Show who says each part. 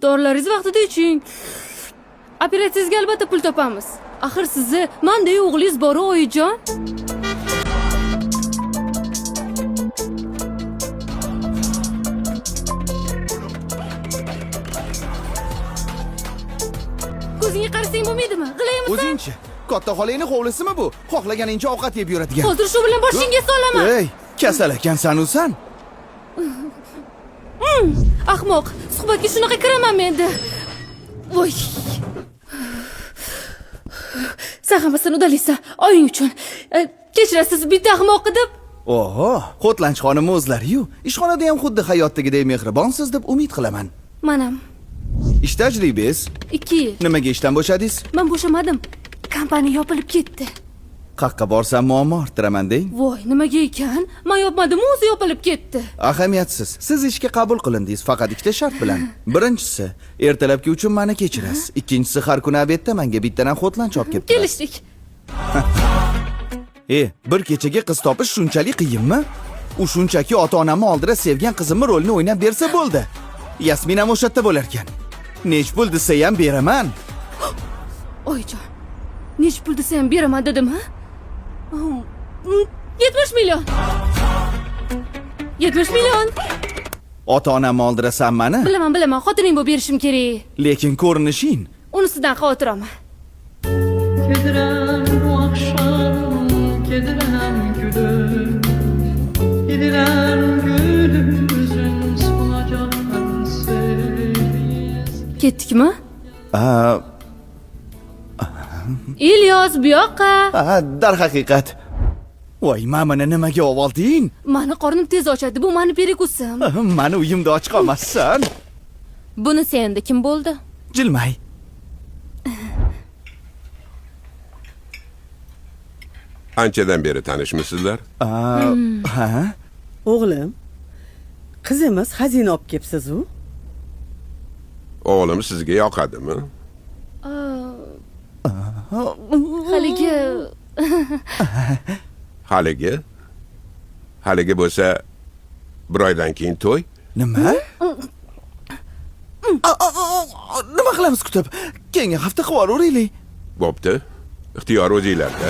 Speaker 1: Dorilaringizni vaqtida iching. Operatsiyangizga albatta pul topamiz. Axir sizni manda o'g'lingiz bor, oyijon. Ko'zingga qarasang bo'lmaydimi? G'ilaymisan?
Speaker 2: O'zingchi, katta xolangning hovlisimi bu? Xohlaganingcha ovqat yeb yuradigan.
Speaker 1: Hozir shu bilan boshingga solaman.
Speaker 2: Ey, kasal ekansan o'san.
Speaker 1: Ahmoq, suhbatga shunaqa kiraman menda. Voy. Sen hammasini udalaysan, oying uchun. Kechirasiz, bitta ahmoq deb.
Speaker 2: Oho, Xotlanch xonim o'zlari-yu. Ishxonada ham xuddi hayotdagidek mehribonsiz deb umid qilaman.
Speaker 1: Manam.
Speaker 2: Ish tajribangiz?
Speaker 1: 2 yil.
Speaker 2: Nimaga ishdan bo'shadingiz?
Speaker 1: Men bo'shamadim. Kompaniya yopilib ketdi.
Speaker 2: Qaqqa borsam muammo orttiraman deng.
Speaker 1: Voy, nimaga ekan? Men yopmadim, o'zi yopilib ketdi.
Speaker 2: Ahamiyatsiz. Siz ishga qabul qilindingiz faqat ikkita shart bilan. Birinchisi, ertalabki uchun meni kechirasiz. Ikkinchisi, har kuni obedda menga bittadan Xotlanch olib kelib turasiz.
Speaker 1: Kelishdik.
Speaker 2: Bir kechaga qiz topish shunchalik qiyinmi? U shunchaki ota-onamni oldida sevgan qizimni rolini o'ynab bersa bo'ldi. Yasmin ham o'sha yerda bo'lar ekan. Nech pul desa ham beraman.
Speaker 1: Oyjon. Nech pul desa ham beraman dedim-ha? 70 million. 70 million.
Speaker 2: Ota-onamni oldirasan meni?
Speaker 1: Bilaman, xotining bo'lib berishim kerak.
Speaker 2: Lekin ko'rinishing.
Speaker 1: Unisidan xavotirman.
Speaker 3: Kedirem bu akşam, kedirem gülüm, gidirem gülümüzün solacak sevgiyiz.
Speaker 1: Ketdikmi? İlyos, bu yoqqa.
Speaker 2: Darhaqiqat. Voy, mana nimaga ovolding?
Speaker 1: Mani qornim tez ochadi. Bu mani perekusim.
Speaker 2: Mani uyimda och qolmassan.
Speaker 1: Buni senda kim bo'ldi?
Speaker 2: Jilmay.
Speaker 4: Anchadan beri tanishmisizlar?
Speaker 5: O'g'lim, qizimiz xazina olib kelibsiz-u?
Speaker 4: O'g'lim sizga yoqadimi? Haligi bo'lsa, bir oydan keyin to'y.
Speaker 2: Nima? Nima qilamiz kutib? Keyingi hafta qilib yuboraylik.
Speaker 4: Bo'pti. Ixtiyor o'zinglarda.